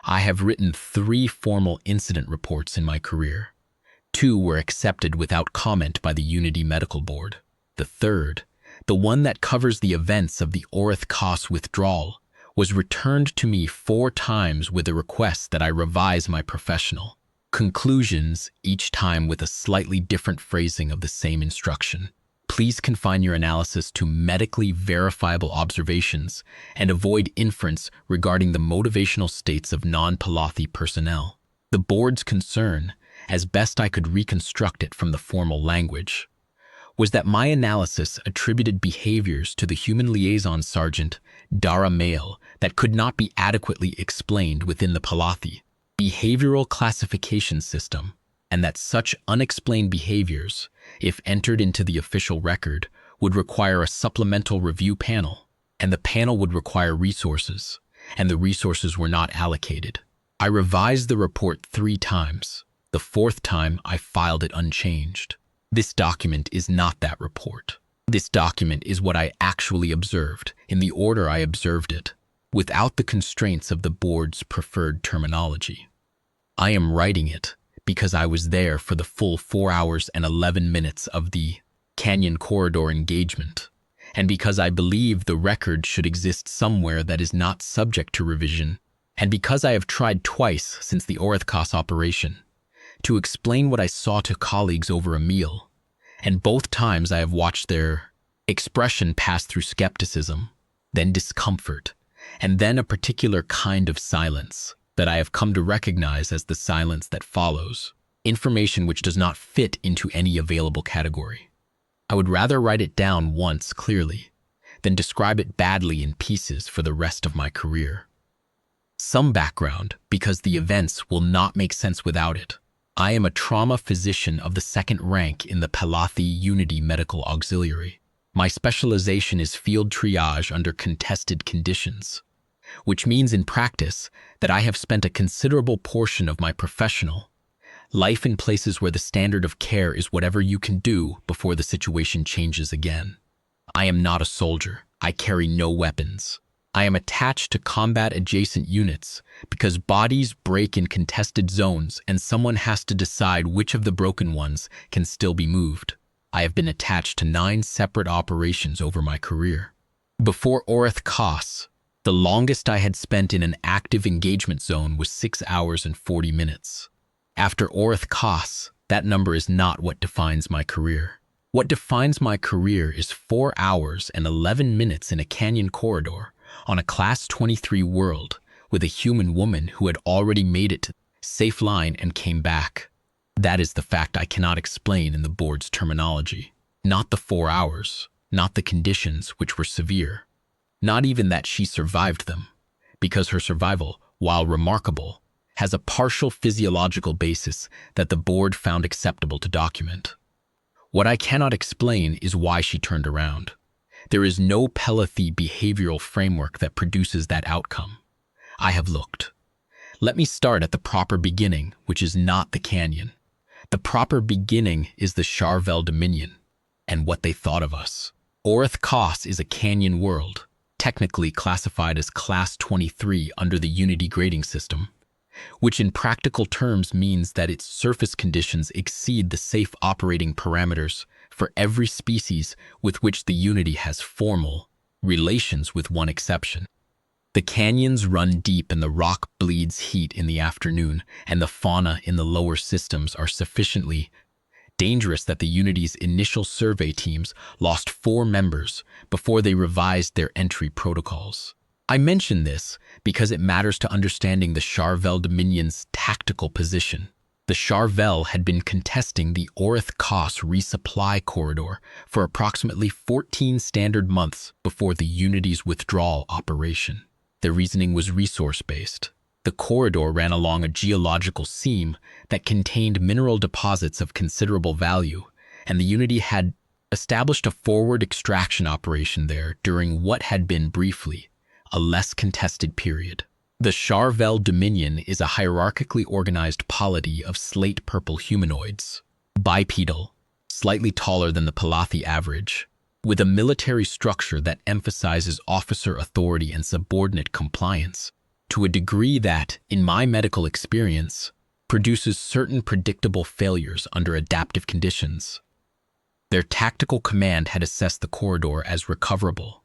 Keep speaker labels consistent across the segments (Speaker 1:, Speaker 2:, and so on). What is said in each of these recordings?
Speaker 1: I have written 3 formal incident reports in my career. 2 were accepted without comment by the Unity Medical Board. The third, the one that covers the events of the oreth-kaas withdrawal, was returned to me 4 times with a request that I revise my professional conclusions, each time with a slightly different phrasing of the same instruction. Please confine your analysis to medically verifiable observations and avoid inference regarding the motivational states of non-Pelathi personnel. The board's concern, as best I could reconstruct it from the formal language, was that my analysis attributed behaviors to the human liaison Sergeant Dara Mael that could not be adequately explained within the Pelathi behavioral classification system, and that such unexplained behaviors, if entered into the official record, would require a supplemental review panel, and the panel would require resources, and the resources were not allocated. I revised the report 3 times. The 4th time, I filed it unchanged. This document is not that report. This document is what I actually observed, in the order I observed it, without the constraints of the board's preferred terminology. I am writing it because I was there for the full 4 hours and 11 minutes of the Canyon Corridor engagement, and because I believe the record should exist somewhere that is not subject to revision, and because I have tried twice since the oreth-kaas operation to explain what I saw to colleagues over a meal, and both times I have watched their expression pass through skepticism, then discomfort, and then a particular kind of silence that I have come to recognize as the silence that follows, information which does not fit into any available category. I would rather write it down once clearly than describe it badly in pieces for the rest of my career. Some background, because the events will not make sense without it. I am a trauma physician of the 2nd rank in the Pelathi Unity Medical Auxiliary. My specialization is field triage under contested conditions, which means in practice that I have spent a considerable portion of my professional life in places where the standard of care is whatever you can do before the situation changes again. I am not a soldier. I carry no weapons. I am attached to combat-adjacent units because bodies break in contested zones and someone has to decide which of the broken ones can still be moved. I have been attached to 9 separate operations over my career. Before oreth-kaas, the longest I had spent in an active engagement zone was 6 hours and 40 minutes. After oreth-kaas, that number is not what defines my career. What defines my career is 4 hours and 11 minutes in a canyon corridor on a Class 23 world with a human woman who had already made it to safe line and came back. That is the fact I cannot explain in the board's terminology. Not the 4 hours, not the conditions, which were severe. Not even that she survived them, because her survival, while remarkable, has a partial physiological basis that the board found acceptable to document. What I cannot explain is why she turned around. There is no Pelathi behavioral framework that produces that outcome. I have looked. Let me start at the proper beginning, which is not the canyon. The proper beginning is the Shar-Vel Dominion, and what they thought of us. Oreth-kaas is a canyon world, technically classified as Class 23 under the Unity grading system, which in practical terms means that its surface conditions exceed the safe operating parameters for every species with which the Unity has formal relations, with one exception. The canyons run deep and the rock bleeds heat in the afternoon, and the fauna in the lower systems are sufficiently dangerous that the Unity's initial survey teams lost 4 members before they revised their entry protocols. I mention this because it matters to understanding the Shar-Vel Dominion's tactical position. The Shar-Vel had been contesting the oreth-kaas resupply corridor for approximately 14 standard months before the Unity's withdrawal operation. Their reasoning was resource-based. The corridor ran along a geological seam that contained mineral deposits of considerable value, and the Unity had established a forward extraction operation there during what had been briefly a less contested period. The Shar-Vel Dominion is a hierarchically organized polity of slate-purple humanoids, bipedal, slightly taller than the Pelathi average, with a military structure that emphasizes officer authority and subordinate compliance. to a degree that, in my medical experience, produces certain predictable failures under adaptive conditions. Their tactical command had assessed the corridor as recoverable.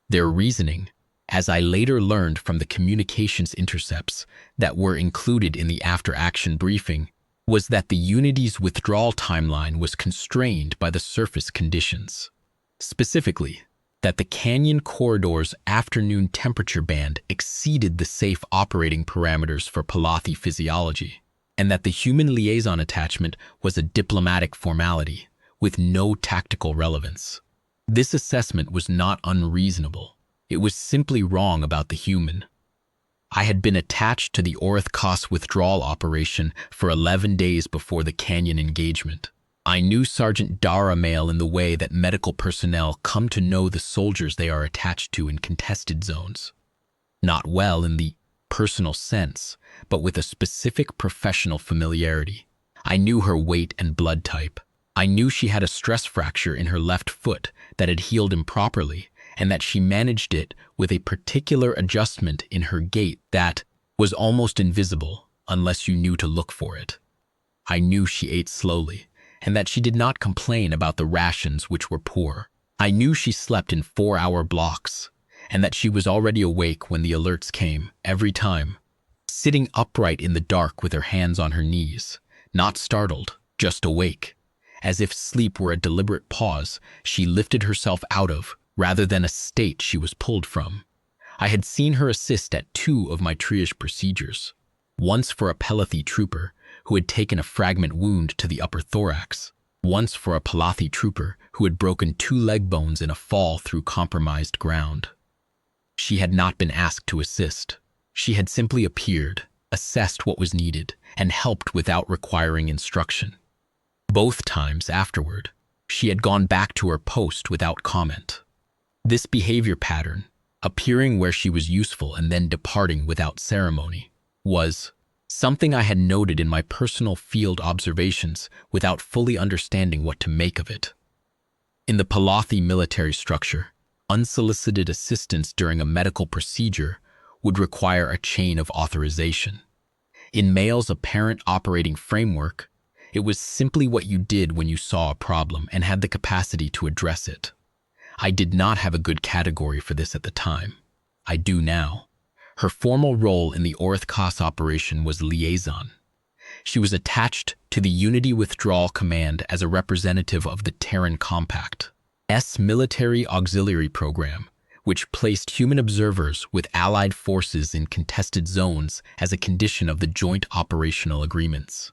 Speaker 1: Their reasoning, as I later learned from the communications intercepts that were included in the after-action briefing, was that the Unity's withdrawal timeline was constrained by the surface conditions. Specifically, that the canyon corridor's afternoon temperature band exceeded the safe operating parameters for Pelathi physiology, and that the human liaison attachment was a diplomatic formality with no tactical relevance. This assessment was not unreasonable. It was simply wrong about the human. I had been attached to the oreth-kaas withdrawal operation for 11 days before the canyon engagement. I knew Sergeant Dara Mael in the way that medical personnel come to know the soldiers they are attached to in contested zones. Not well in the personal sense, but with a specific professional familiarity. I knew her weight and blood type. I knew she had a stress fracture in her left foot that had healed improperly, and that she managed it with a particular adjustment in her gait that was almost invisible unless you knew to look for it. I knew she ate slowly, and that she did not complain about the rations which were poor. I knew she slept in 4-hour blocks, and that she was already awake when the alerts came, every time, sitting upright in the dark with her hands on her knees, not startled, just awake. As if sleep were a deliberate pause she lifted herself out of, rather than a state she was pulled from. I had seen her assist at 2 of my triage procedures, once for a Pelathi trooper who had taken a fragment wound to the upper thorax, once for a Pelathi trooper who had broken 2 leg bones in a fall through compromised ground. She had not been asked to assist. She had simply appeared, assessed what was needed, and helped without requiring instruction. Both times afterward, she had gone back to her post without comment. This behavior pattern, appearing where she was useful and then departing without ceremony, was something I had noted in my personal field observations without fully understanding what to make of it. In the Pelathi military structure, unsolicited assistance during a medical procedure would require a chain of authorization. In Mael's apparent operating framework, it was simply what you did when you saw a problem and had the capacity to address it. I did not have a good category for this at the time. I do now. Her formal role in the oreth-kaas operation was liaison. She was attached to the Unity Withdrawal Command as a representative of the Terran Compact's military auxiliary program, which placed human observers with allied forces in contested zones as a condition of the joint operational agreements.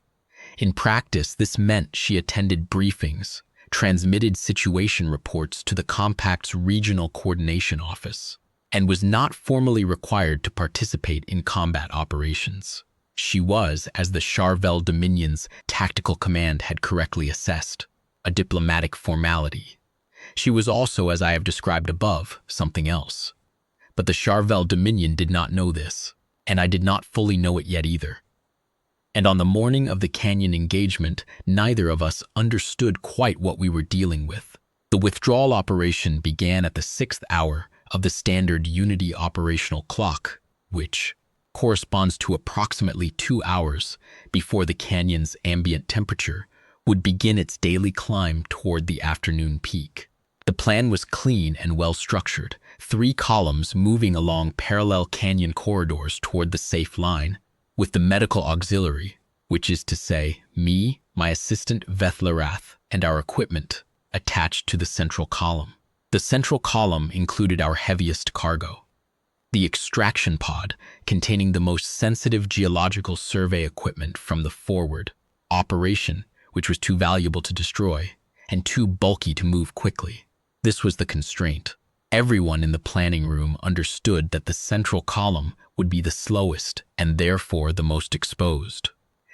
Speaker 1: In practice, this meant she attended briefings, transmitted situation reports to the Compact's Regional Coordination Office, and was not formally required to participate in combat operations. She was, as the Shar-Vel Dominion's tactical command had correctly assessed, a diplomatic formality. She was also, as I have described above, something else. But the Shar-Vel Dominion did not know this, and I did not fully know it yet either. And on the morning of the canyon engagement, neither of us understood quite what we were dealing with. The withdrawal operation began at the 6th hour of the standard Unity operational clock, which corresponds to approximately 2 hours before the canyon's ambient temperature would begin its daily climb toward the afternoon peak. The plan was clean and well-structured, 3 columns moving along parallel canyon corridors toward the safe line, with the medical auxiliary, which is to say, me, my assistant Vethlarath, and our equipment, attached to the central column. The central column included our heaviest cargo, the extraction pod containing the most sensitive geological survey equipment from the forward operation, which was too valuable to destroy and too bulky to move quickly. This was the constraint. Everyone in the planning room understood that the central column would be the slowest and therefore the most exposed.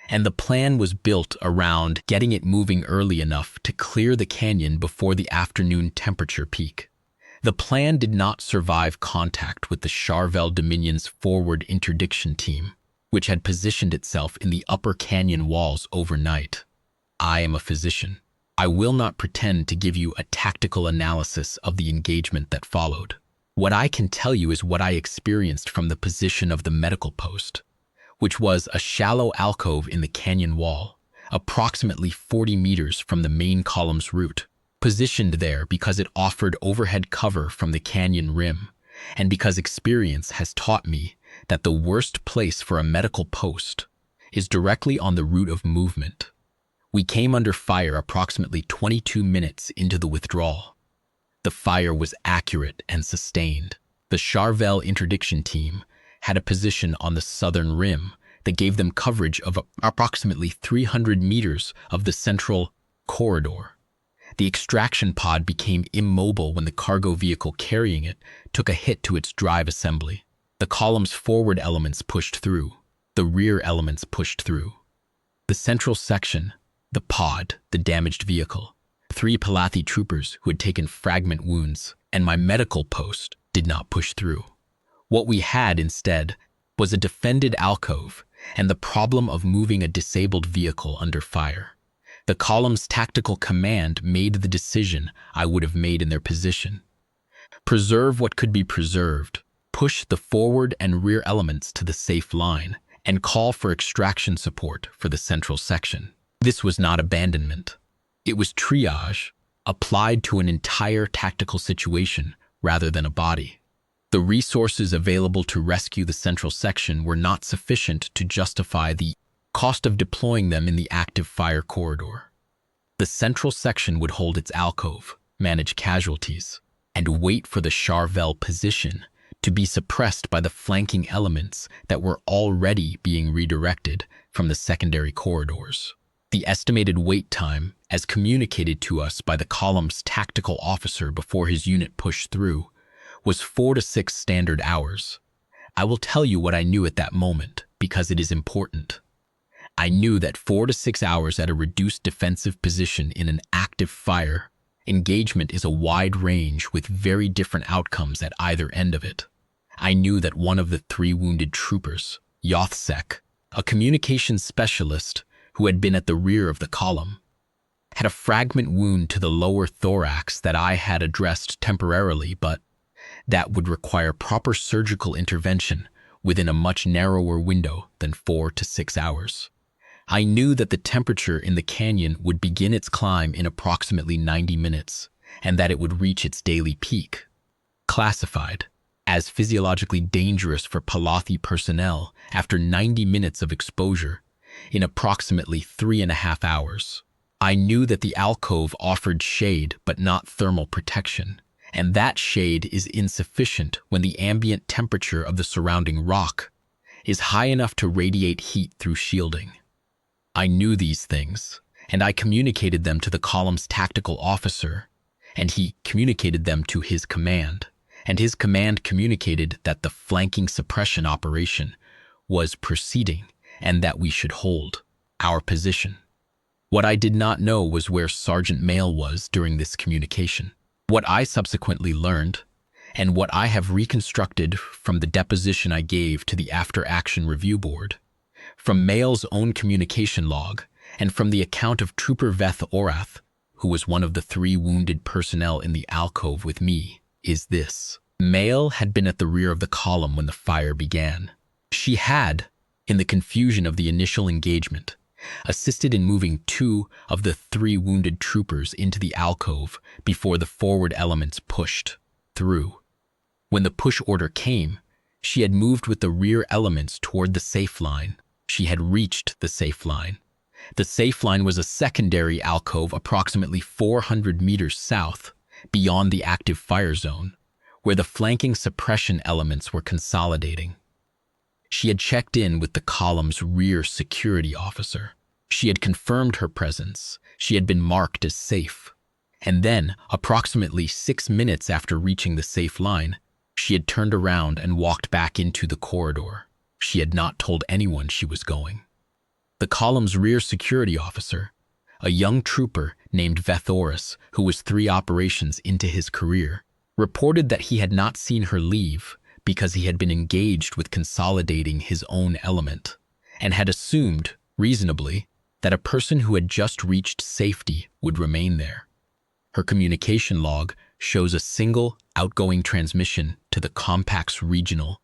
Speaker 1: And the plan was built around getting it moving early enough to clear the canyon before the afternoon temperature peak. The plan did not survive contact with the Shar-Vel Dominion's forward interdiction team, which had positioned itself in the upper canyon walls overnight. I am a physician. I will not pretend to give you a tactical analysis of the engagement that followed. What I can tell you is what I experienced from the position of the medical post, which was a shallow alcove in the canyon wall, approximately 40 meters from the main column's root, positioned there because it offered overhead cover from the canyon rim, and because experience has taught me that the worst place for a medical post is directly on the route of movement. We came under fire approximately 22 minutes into the withdrawal. The fire was accurate and sustained. The Shar-Vel interdiction team had a position on the southern rim that gave them coverage of approximately 300 meters of the central corridor. The extraction pod became immobile when the cargo vehicle carrying it took a hit to its drive assembly. The column's forward elements pushed through. The rear elements pushed through. The central section, the pod, the damaged vehicle, 3 Pelathi troopers who had taken fragment wounds, and my medical post did not push through. What we had instead was a defended alcove and the problem of moving a disabled vehicle under fire. The column's tactical command made the decision I would have made in their position. Preserve what could be preserved, push the forward and rear elements to the safe line, and call for extraction support for the central section. This was not abandonment. It was triage applied to an entire tactical situation rather than a body. The resources available to rescue the central section were not sufficient to justify the cost of deploying them in the active fire corridor. The central section would hold its alcove, manage casualties, and wait for the Shar-Vel position to be suppressed by the flanking elements that were already being redirected from the secondary corridors. The estimated wait time, as communicated to us by the column's tactical officer before his unit pushed through, was 4 to 6 standard hours. I will tell you what I knew at that moment, because it is important. I knew that 4 to 6 hours at a reduced defensive position in an active fire engagement is a wide range with very different outcomes at either end of it. I knew that one of the 3 wounded troopers, Yothsek, a communications specialist who had been at the rear of the column, had a fragment wound to the lower thorax that I had addressed temporarily, but that would require proper surgical intervention within a much narrower window than 4 to 6 hours. I knew that the temperature in the canyon would begin its climb in approximately 90 minutes, and that it would reach its daily peak, classified as physiologically dangerous for Pelathi personnel after 90 minutes of exposure in approximately 3.5 hours. I knew that the alcove offered shade but not thermal protection, and that shade is insufficient when the ambient temperature of the surrounding rock is high enough to radiate heat through shielding. I knew these things, and I communicated them to the column's tactical officer, and he communicated them to his command, and his command communicated that the flanking suppression operation was proceeding and that we should hold our position. What I did not know was where Sergeant Mael was during this communication. What I subsequently learned, and what I have reconstructed from the deposition I gave to the after-action review board, from Mael's own communication log, and from the account of Trooper Veth Orath, who was one of the 3 wounded personnel in the alcove with me, is this. Mael had been at the rear of the column when the fire began. She had, in the confusion of the initial engagement, assisted in moving 2 of the 3 wounded troopers into the alcove before the forward elements pushed through. When the push order came, she had moved with the rear elements toward the safe line. She had reached the safe line. The safe line was a secondary alcove approximately 400 meters south, beyond the active fire zone, where the flanking suppression elements were consolidating. She had checked in with the column's rear security officer. She had confirmed her presence. She had been marked as safe. And then, approximately 6 minutes after reaching the safe line, she had turned around and walked back into the corridor. She had not told anyone she was going. The column's rear security officer, a young trooper named Vethoris, who was 3 operations into his career, reported that he had not seen her leave because he had been engaged with consolidating his own element, and had assumed, reasonably, that a person who had just reached safety would remain there. Her communication log shows a single outgoing transmission to the Compact's regional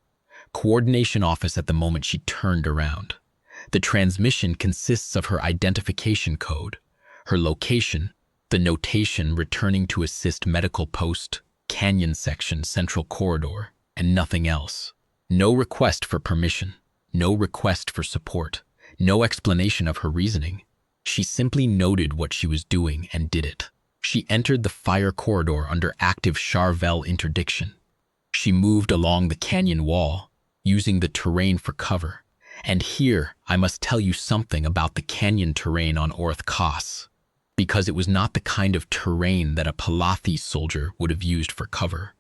Speaker 1: coordination office at the moment she turned around. The transmission consists of her identification code, her location, the notation returning to assist medical post, canyon section, central corridor, and nothing else. No request for permission, no request for support, no explanation of her reasoning. She simply noted what she was doing and did it. She entered the fire corridor under active Shar-Vel interdiction. She moved along the canyon wall, using the terrain for cover. And here, I must tell you something about the canyon terrain on oreth-kaas, because it was not the kind of terrain that a Pelathi soldier would have used for cover.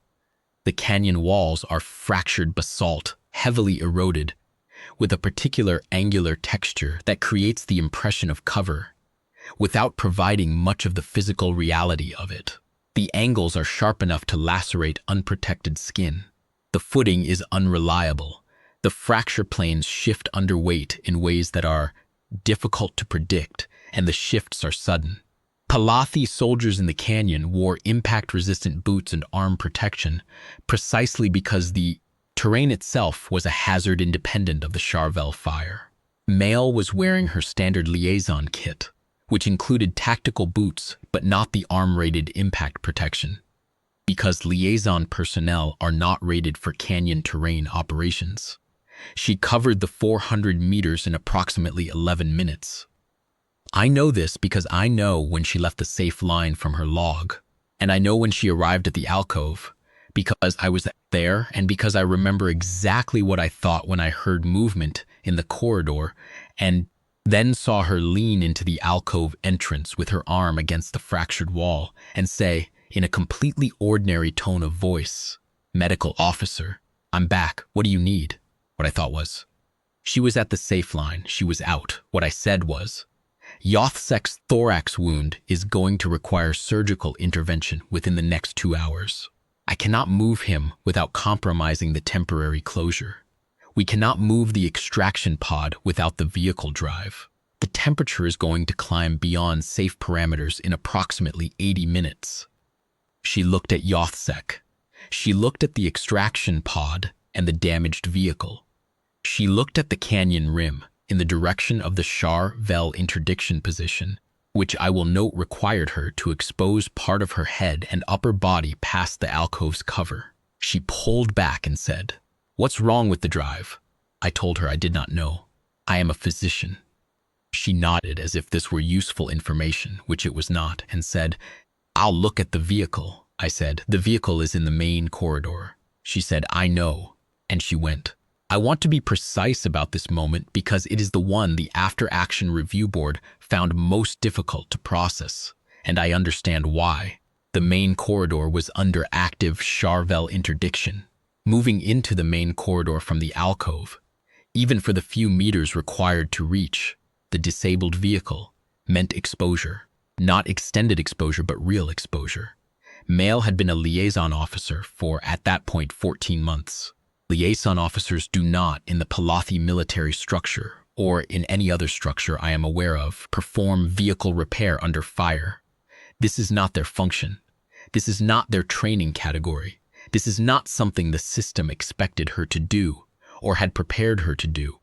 Speaker 1: The canyon walls are fractured basalt, heavily eroded, with a particular angular texture that creates the impression of cover, without providing much of the physical reality of it. The angles are sharp enough to lacerate unprotected skin. The footing is unreliable. The fracture planes shift under weight in ways that are difficult to predict, and the shifts are sudden. Pelathi soldiers in the canyon wore impact-resistant boots and arm protection precisely because the terrain itself was a hazard independent of the Shar-Vel fire. Mael was wearing her standard liaison kit, which included tactical boots but not the arm-rated impact protection, because liaison personnel are not rated for canyon terrain operations. She covered the 400 meters in approximately 11 minutes. I know this because I know when she left the safe line from her log, and I know when she arrived at the alcove, because I was there and because I remember exactly what I thought when I heard movement in the corridor and then saw her lean into the alcove entrance with her arm against the fractured wall and say, in a completely ordinary tone of voice, "Medical officer, I'm back. What do you need?" What I thought was, she was at the safe line. She was out. What I said was, Yothsek's thorax wound is going to require surgical intervention within the next 2 hours. I cannot move him without compromising the temporary closure. We cannot move the extraction pod without the vehicle drive. The temperature is going to climb beyond safe parameters in approximately 80 minutes. She looked at Yothsek. She looked at the extraction pod and the damaged vehicle. She looked at the canyon rim in the direction of the Shar-Vel interdiction position, which I will note required her to expose part of her head and upper body past the alcove's cover. She pulled back and said, "What's wrong with the drive?" I told her I did not know. I am a physician. She nodded as if this were useful information, which it was not, and said, "I'll look at the vehicle." I said, "The vehicle is in the main corridor." She said, "I know," and she went. I want to be precise about this moment because it is the one the after-action review board found most difficult to process, and I understand why. The main corridor was under active Shar-Vel interdiction. Moving into the main corridor from the alcove, even for the few meters required to reach the disabled vehicle, meant exposure. Not extended exposure, but real exposure. Mael had been a liaison officer for, at that point, 14 months. Liaison officers do not, in the Pelathi military structure, or in any other structure I am aware of, perform vehicle repair under fire. This is not their function. This is not their training category. This is not something the system expected her to do, or had prepared her to do.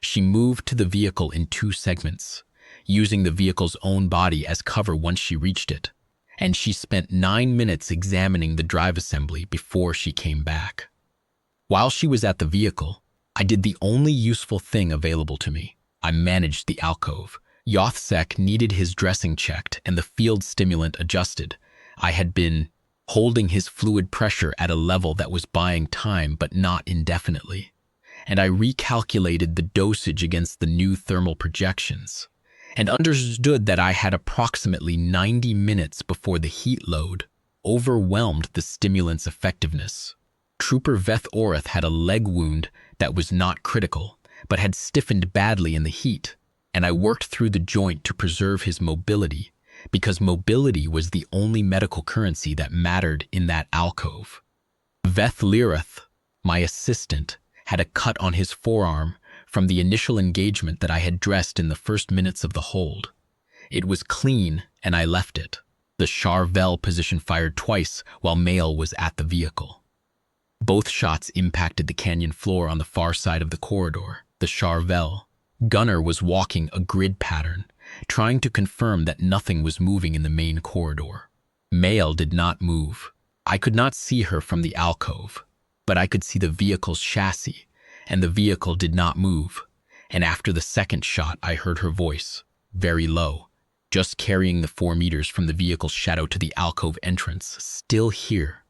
Speaker 1: She moved to the vehicle in 2 segments, using the vehicle's own body as cover once she reached it, and she spent 9 minutes examining the drive assembly before she came back. While she was at the vehicle, I did the only useful thing available to me. I managed the alcove. Yothsek needed his dressing checked and the field stimulant adjusted. I had been holding his fluid pressure at a level that was buying time but not indefinitely, and I recalculated the dosage against the new thermal projections, and understood that I had approximately 90 minutes before the heat load overwhelmed the stimulant's effectiveness. Trooper Veth Oreth had a leg wound that was not critical, but had stiffened badly in the heat, and I worked through the joint to preserve his mobility, because mobility was the only medical currency that mattered in that alcove. Veth Lirith, my assistant, had a cut on his forearm from the initial engagement that I had dressed in the first minutes of the hold. It was clean, and I left it. The Shar-Vel position fired twice while Mael was at the vehicle. Both shots impacted the canyon floor on the far side of the corridor. The Shar-Vel gunner was walking a grid pattern, trying to confirm that nothing was moving in the main corridor. Mael did not move. I could not see her from the alcove, but I could see the vehicle's chassis, and the vehicle did not move. And after the second shot, I heard her voice, very low, just carrying the 4 meters from the vehicle's shadow to the alcove entrance. Still here.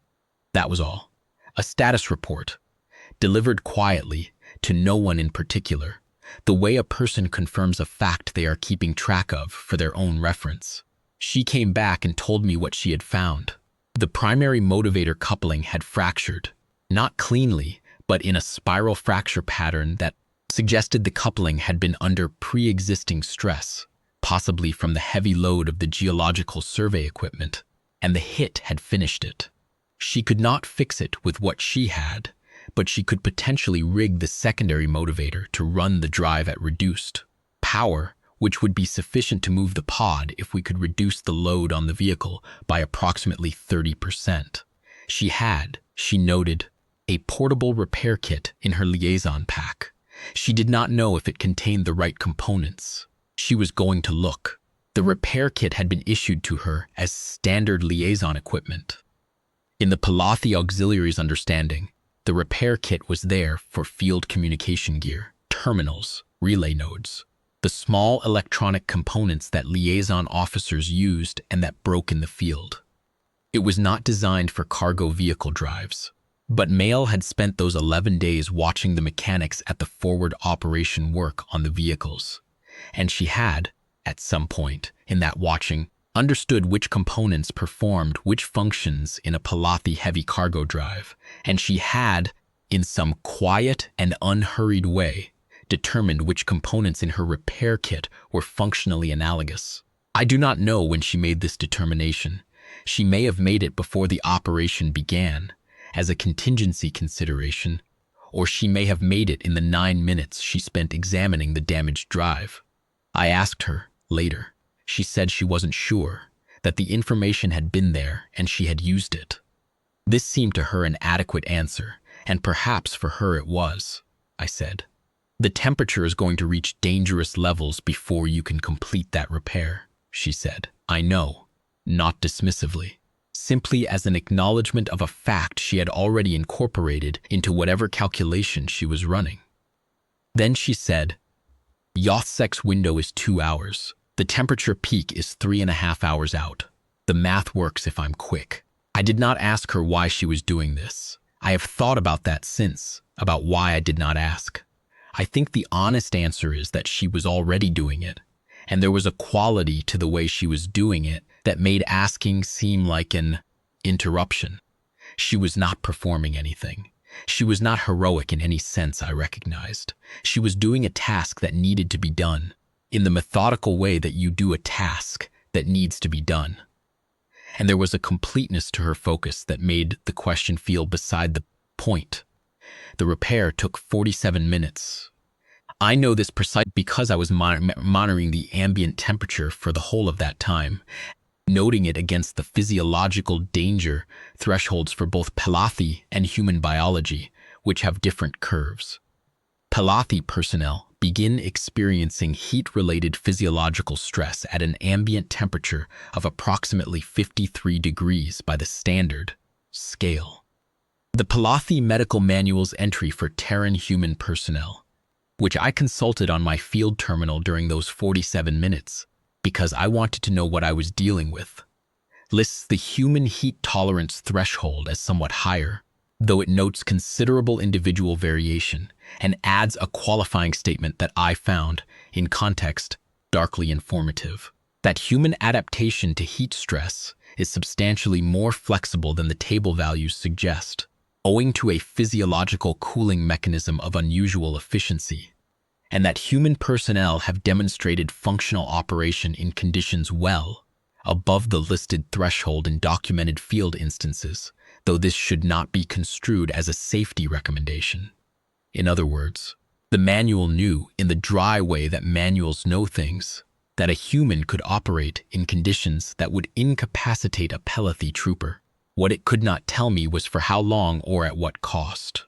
Speaker 1: That was all. A status report, delivered quietly, to no one in particular, the way a person confirms a fact they are keeping track of for their own reference. She came back and told me what she had found. The primary motivator coupling had fractured, not cleanly, but in a spiral fracture pattern that suggested the coupling had been under pre-existing stress, possibly from the heavy load of the geological survey equipment, and the hit had finished it. She could not fix it with what she had, but she could potentially rig the secondary motivator to run the drive at reduced power, which would be sufficient to move the pod if we could reduce the load on the vehicle by approximately 30%. She had, she noted, a portable repair kit in her liaison pack. She did not know if it contained the right components. She was going to look. The repair kit had been issued to her as standard liaison equipment. In the Pelathi auxiliary's understanding, the repair kit was there for field communication gear, terminals, relay nodes, the small electronic components that liaison officers used and that broke in the field. It was not designed for cargo vehicle drives, but Mael had spent those 11 days watching the mechanics at the forward operation work on the vehicles, and she had, at some point in that watching, understood which components performed which functions in a Pelathi heavy cargo drive, and she had, in some quiet and unhurried way, determined which components in her repair kit were functionally analogous. I do not know when she made this determination. She may have made it before the operation began, as a contingency consideration, or she may have made it in the 9 minutes she spent examining the damaged drive. I asked her, later. She said she wasn't sure, that the information had been there and she had used it. This seemed to her an adequate answer, and perhaps for her it was, I said. The temperature is going to reach dangerous levels before you can complete that repair, she said. I know, not dismissively, simply as an acknowledgement of a fact she had already incorporated into whatever calculation she was running. Then she said, Yothsek's window is 2 hours. The temperature peak is 3.5 hours out. The math works if I'm quick. I did not ask her why she was doing this. I have thought about that since, about why I did not ask. I think the honest answer is that she was already doing it, and there was a quality to the way she was doing it that made asking seem like an interruption. She was not performing anything. She was not heroic in any sense I recognized. She was doing a task that needed to be done, in the methodical way that you do a task that needs to be done. And there was a completeness to her focus that made the question feel beside the point. The repair took 47 minutes. I know this precisely because I was monitoring the ambient temperature for the whole of that time, noting it against the physiological danger thresholds for both Pelathi and human biology, which have different curves. Pelathi personnel begin experiencing heat-related physiological stress at an ambient temperature of approximately 53 degrees by the standard scale. The Pelathi Medical Manual's entry for Terran human personnel, which I consulted on my field terminal during those 47 minutes because I wanted to know what I was dealing with, lists the human heat tolerance threshold as somewhat higher, though it notes considerable individual variation, and adds a qualifying statement that I found, in context, darkly informative. That human adaptation to heat stress is substantially more flexible than the table values suggest, owing to a physiological cooling mechanism of unusual efficiency, and that human personnel have demonstrated functional operation in conditions well above the listed threshold in documented field instances, though this should not be construed as a safety recommendation. In other words, the manual knew, in the dry way that manuals know things, that a human could operate in conditions that would incapacitate a Pelathi trooper. What it could not tell me was for how long or at what cost.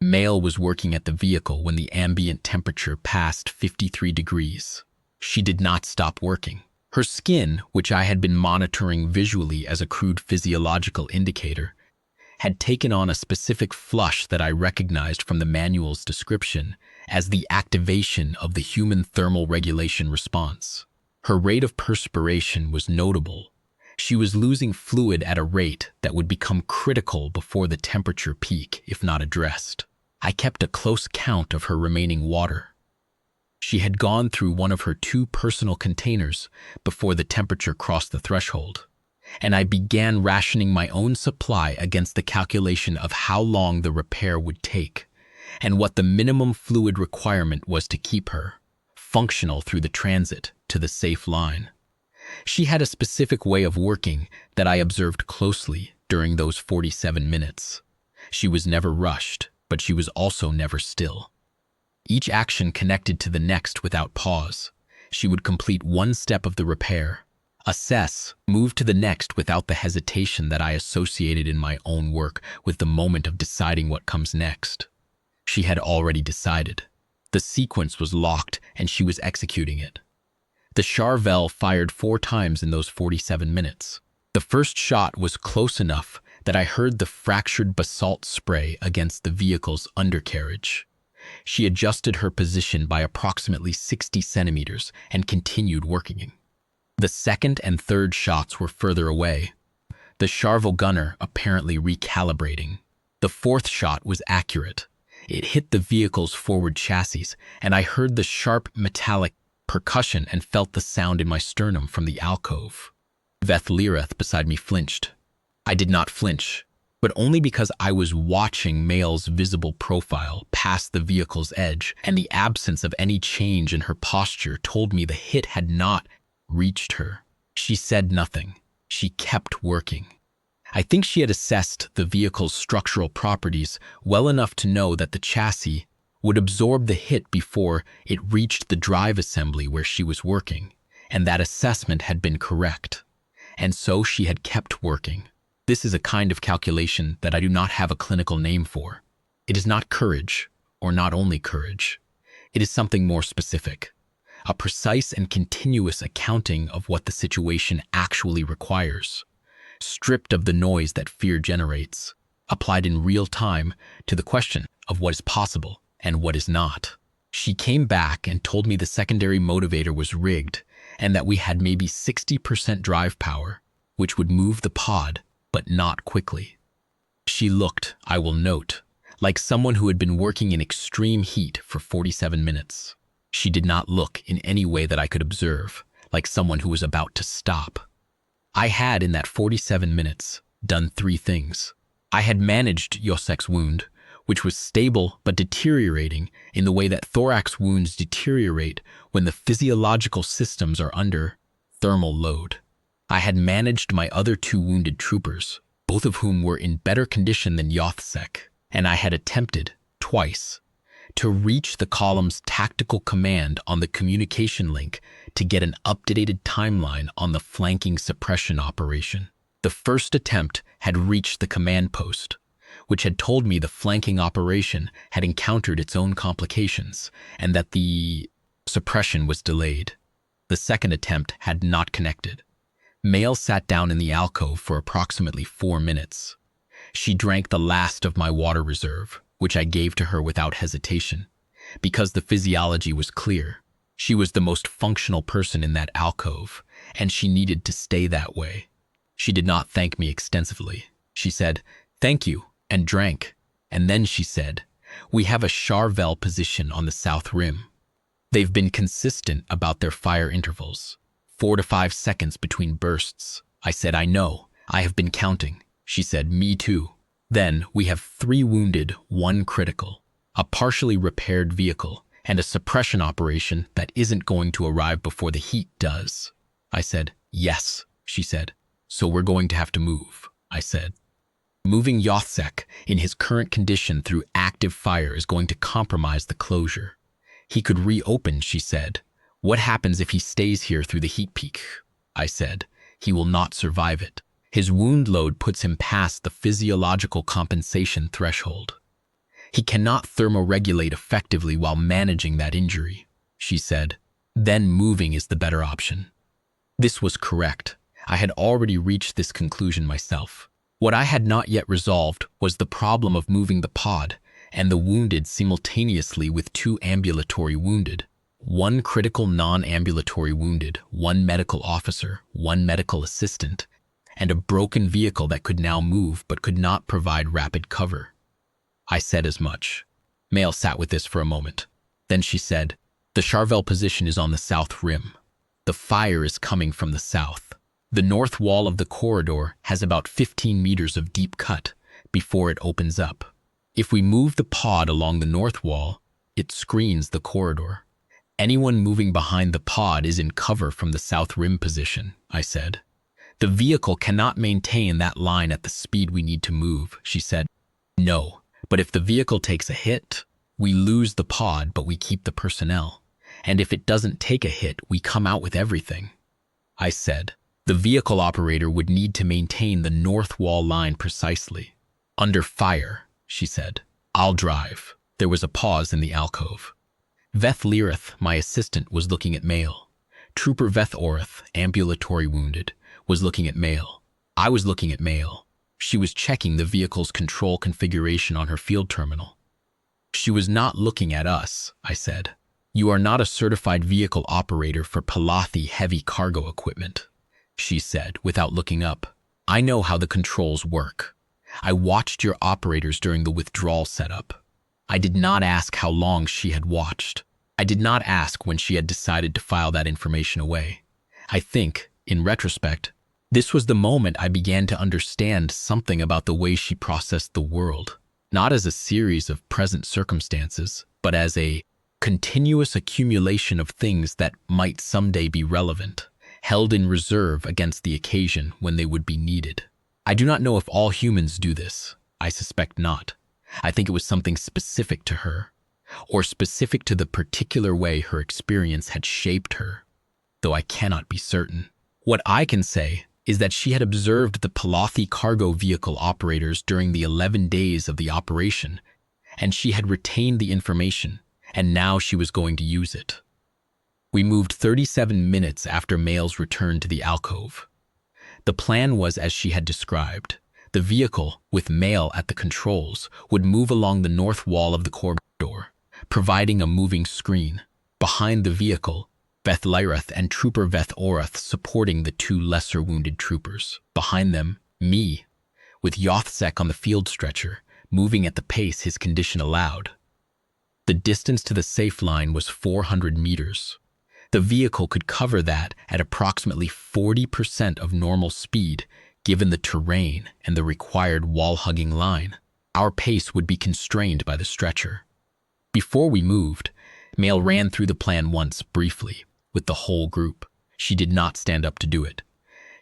Speaker 1: Mael was working at the vehicle when the ambient temperature passed 53 degrees. She did not stop working. Her skin, which I had been monitoring visually as a crude physiological indicator, had taken on a specific flush that I recognized from the manual's description as the activation of the human thermal regulation response. Her rate of perspiration was notable. She was losing fluid at a rate that would become critical before the temperature peak if not addressed. I kept a close count of her remaining water. She had gone through one of her 2 personal containers before the temperature crossed the threshold, and I began rationing my own supply against the calculation of how long the repair would take and what the minimum fluid requirement was to keep her functional through the transit to the safe line. She had a specific way of working that I observed closely during those 47 minutes. She was never rushed, but she was also never still. Each action connected to the next without pause. She would complete one step of the repair, assess, move to the next without the hesitation that I associated in my own work with the moment of deciding what comes next. She had already decided. The sequence was locked and she was executing it. The Shar-Vel fired 4 times in those 47 minutes. The first shot was close enough that I heard the fractured basalt spray against the vehicle's undercarriage. She adjusted her position by approximately 60 centimeters and continued working. The second and third shots were further away, the Shar-Vel gunner apparently recalibrating. The fourth shot was accurate. It hit the vehicle's forward chassis, and I heard the sharp metallic percussion and felt the sound in my sternum from the alcove. Deathworlder beside me flinched. I did not flinch, but only because I was watching Mael's visible profile past the vehicle's edge, and the absence of any change in her posture told me the hit had not reached her. She said nothing. She kept working. I think she had assessed the vehicle's structural properties well enough to know that the chassis would absorb the hit before it reached the drive assembly where she was working, and that assessment had been correct. And so she had kept working. This is a kind of calculation that I do not have a clinical name for. It is not courage, or not only courage. It is something more specific. A precise and continuous accounting of what the situation actually requires, stripped of the noise that fear generates, applied in real time to the question of what is possible and what is not. She came back and told me the secondary motivator was rigged and that we had maybe 60% drive power, which would move the pod, but not quickly. She looked, I will note, like someone who had been working in extreme heat for 47 minutes. She did not look in any way that I could observe, like someone who was about to stop. I had, in that 47 minutes, done 3 things. I had managed Yosek's wound, which was stable but deteriorating in the way that thorax wounds deteriorate when the physiological systems are under thermal load. I had managed my other 2 wounded troopers, both of whom were in better condition than Yothsek, and I had attempted, twice, to reach the column's tactical command on the communication link to get an updated timeline on the flanking suppression operation. The first attempt had reached the command post, which had told me the flanking operation had encountered its own complications and that the suppression was delayed. The second attempt had not connected. Mael sat down in the alcove for approximately 4 minutes. She drank the last of my water reserve, which I gave to her without hesitation, because the physiology was clear. She was the most functional person in that alcove, and she needed to stay that way. She did not thank me extensively. She said, "Thank you," and drank. And then she said, "We have a Shar-Vel position on the south rim. They've been consistent about their fire intervals, 4 to 5 seconds between bursts." I said, "I know. I have been counting." She said, "Me too." Then we have 3 wounded, 1 critical, a partially repaired vehicle, and a suppression operation that isn't going to arrive before the heat does. I said, "Yes," she said. "So we're going to have to move," I said. Moving Yothsek in his current condition through active fire is going to compromise the closure. He could reopen, she said. "What happens if he stays here through the heat peak?" I said, "He will not survive it. His wound load puts him past the physiological compensation threshold. He cannot thermoregulate effectively while managing that injury, she said. Then moving is the better option. This was correct. I had already reached this conclusion myself. What I had not yet resolved was the problem of moving the pod and the wounded simultaneously with 2 ambulatory wounded, 1 critical non-ambulatory wounded, 1 medical officer, 1 medical assistant, and a broken vehicle that could now move but could not provide rapid cover. I said as much. Mael sat with this for a moment. Then she said, "The Shar-Vel position is on the south rim. The fire is coming from the south. The north wall of the corridor has about 15 meters of deep cut before it opens up. If we move the pod along the north wall, it screens the corridor. Anyone moving behind the pod is in cover from the south rim position," I said. "The vehicle cannot maintain that line at the speed we need to move," she said. "No, but if the vehicle takes a hit, we lose the pod but we keep the personnel. And if it doesn't take a hit, we come out with everything." I said, "The vehicle operator would need to maintain the north wall line precisely." "Under fire," she said. "I'll drive." There was a pause in the alcove. Veth Lirith, my assistant, was looking at Mael. Trooper Veth Oreth, ambulatory wounded, was looking at Mael. I was looking at Mael. She was checking the vehicle's control configuration on her field terminal. She was not looking at us, I said. "You are not a certified vehicle operator for Pelathi heavy cargo equipment," she said without looking up. "I know how the controls work. I watched your operators during the withdrawal setup." I did not ask how long she had watched. I did not ask when she had decided to file that information away. I think, in retrospect, this was the moment I began to understand something about the way she processed the world, not as a series of present circumstances, but as a continuous accumulation of things that might someday be relevant, held in reserve against the occasion when they would be needed. I do not know if all humans do this. I suspect not. I think it was something specific to her, or specific to the particular way her experience had shaped her, though I cannot be certain. What I can say is that she had observed the Pelathi cargo vehicle operators during the 11 days of the operation, and she had retained the information, and now she was going to use it. We moved 37 minutes after Mael's return to the alcove. The plan was as she had described. The vehicle, with Mael at the controls, would move along the north wall of the corridor, providing a moving screen. Behind the vehicle, Veth Lirith and Trooper Veth Oreth supporting the 2 lesser wounded troopers. Behind them, me, with Yothsek on the field stretcher, moving at the pace his condition allowed. The distance to the safe line was 400 meters. The vehicle could cover that at approximately 40% of normal speed, given the terrain and the required wall-hugging line. Our pace would be constrained by the stretcher. Before we moved, Mael ran through the plan once, briefly, with the whole group. She did not stand up to do it.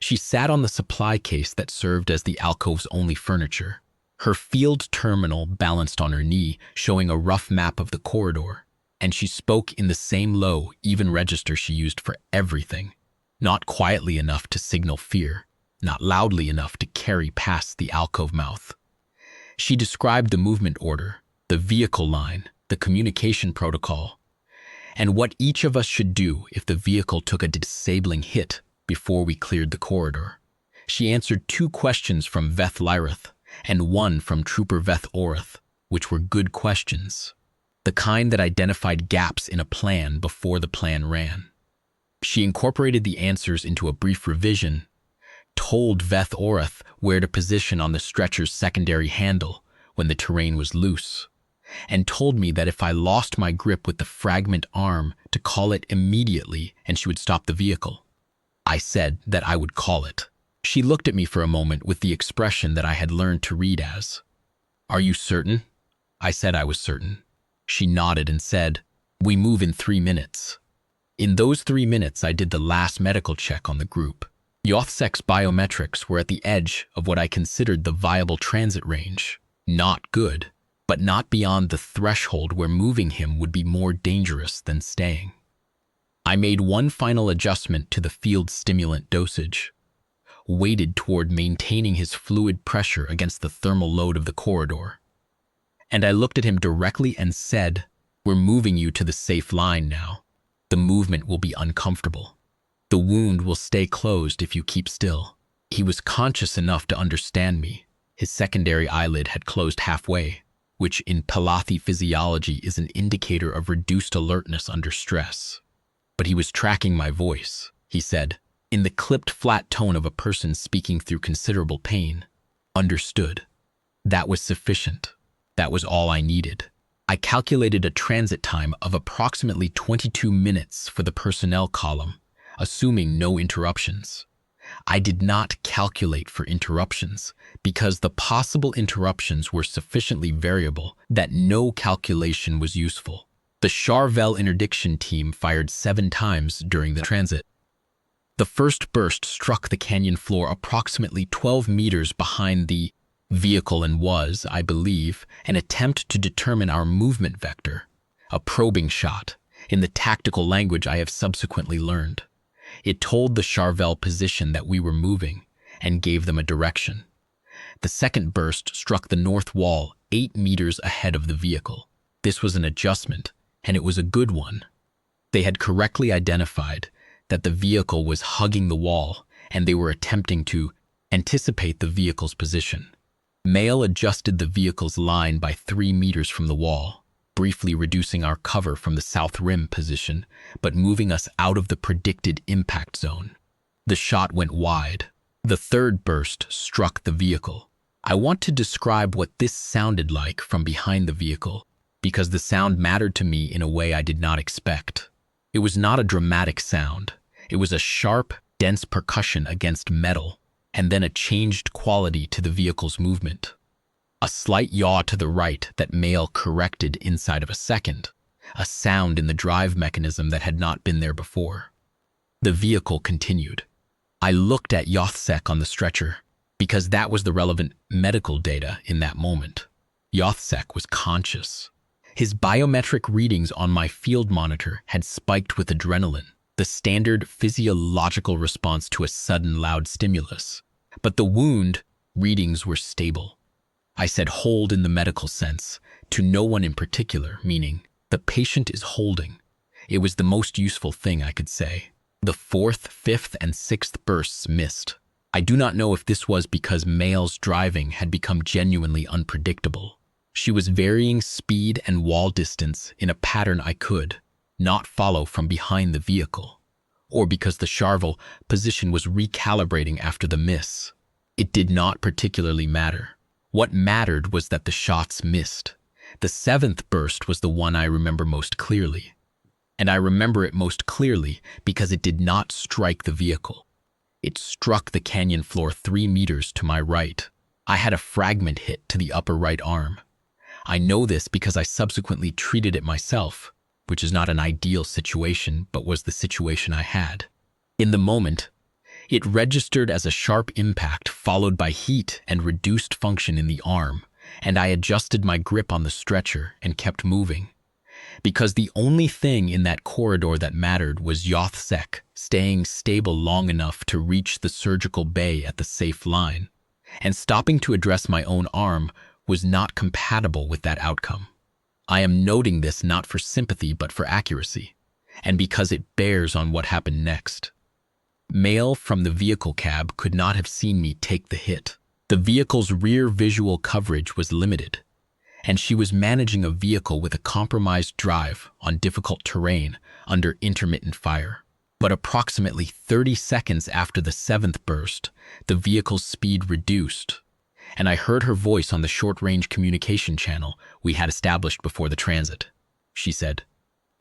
Speaker 1: She sat on the supply case that served as the alcove's only furniture. Her field terminal balanced on her knee, showing a rough map of the corridor, and she spoke in the same low, even register she used for everything, not quietly enough to signal fear, not loudly enough to carry past the alcove mouth. She described the movement order, the vehicle line, the communication protocol, and what each of us should do if the vehicle took a disabling hit before we cleared the corridor. She answered 2 questions from Veth Lirith and 1 from Trooper Veth Oreth, which were good questions, the kind that identified gaps in a plan before the plan ran. She incorporated the answers into a brief revision, told Veth Oreth where to position on the stretcher's secondary handle when the terrain was loose, and told me that if I lost my grip with the fragment arm to call it immediately and she would stop the vehicle. I said that I would call it. She looked at me for a moment with the expression that I had learned to read as, "Are you certain?" I said I was certain. She nodded and said, "We move in 3 minutes." In those 3 minutes, I did the last medical check on the group. Yothsek's biometrics were at the edge of what I considered the viable transit range. Not good, but not beyond the threshold where moving him would be more dangerous than staying. I made one final adjustment to the field stimulant dosage. weighted toward maintaining his fluid pressure against the thermal load of the corridor. And I looked at him directly and said, "We're moving you to the safe line now. The movement will be uncomfortable. The wound will stay closed if you keep still." He was conscious enough to understand me. His secondary eyelid had closed halfway, which in Pelathi physiology is an indicator of reduced alertness under stress. But he was tracking my voice, he said, in the clipped flat tone of a person speaking through considerable pain. "Understood." That was sufficient. That was all I needed. I calculated a transit time of approximately 22 minutes for the personnel column, assuming no interruptions. I did not calculate for interruptions because the possible interruptions were sufficiently variable that no calculation was useful. The Shar-Vel interdiction team fired 7 times during the transit. The first burst struck the canyon floor approximately 12 meters behind the vehicle and was, I believe, an attempt to determine our movement vector, a probing shot, in the tactical language I have subsequently learned. It told the Shar-Vel position that we were moving and gave them a direction. The second burst struck the north wall 8 meters ahead of the vehicle. This was an adjustment, and it was a good one. They had correctly identified that the vehicle was hugging the wall, and they were attempting to anticipate the vehicle's position. Mael adjusted the vehicle's line by 3 meters from the wall, briefly reducing our cover from the south rim position, but moving us out of the predicted impact zone. The shot went wide. The third burst struck the vehicle. I want to describe what this sounded like from behind the vehicle, because the sound mattered to me in a way I did not expect. It was not a dramatic sound. It was a sharp, dense percussion against metal, and then a changed quality to the vehicle's movement. A slight yaw to the right that Mael corrected inside of a second, a sound in the drive mechanism that had not been there before. The vehicle continued. I looked at Yothsek on the stretcher, because that was the relevant medical data in that moment. Yothsek was conscious. His biometric readings on my field monitor had spiked with adrenaline, the standard physiological response to a sudden loud stimulus. But the wound readings were stable. I said hold in the medical sense, to no one in particular, meaning the patient is holding. It was the most useful thing I could say. The 4th, 5th, and 6th bursts missed. I do not know if this was because Mael's driving had become genuinely unpredictable. She was varying speed and wall distance in a pattern I could not follow from behind the vehicle, or because the Shar-Vel position was recalibrating after the miss. It did not particularly matter. What mattered was that the shots missed. The 7th burst was the one I remember most clearly. And I remember it most clearly because it did not strike the vehicle. It struck the canyon floor 3 meters to my right. I had a fragment hit to the upper right arm. I know this because I subsequently treated it myself, which is not an ideal situation, but was the situation I had. In the moment, it registered as a sharp impact followed by heat and reduced function in the arm, and I adjusted my grip on the stretcher and kept moving. Because the only thing in that corridor that mattered was Yothsek staying stable long enough to reach the surgical bay at the safe line, and stopping to address my own arm was not compatible with that outcome. I am noting this not for sympathy but for accuracy, and because it bears on what happened next. Mael from the vehicle cab could not have seen me take the hit. The vehicle's rear visual coverage was limited, and she was managing a vehicle with a compromised drive on difficult terrain under intermittent fire. But approximately 30 seconds after the 7th burst, the vehicle's speed reduced, and I heard her voice on the short-range communication channel we had established before the transit. She said,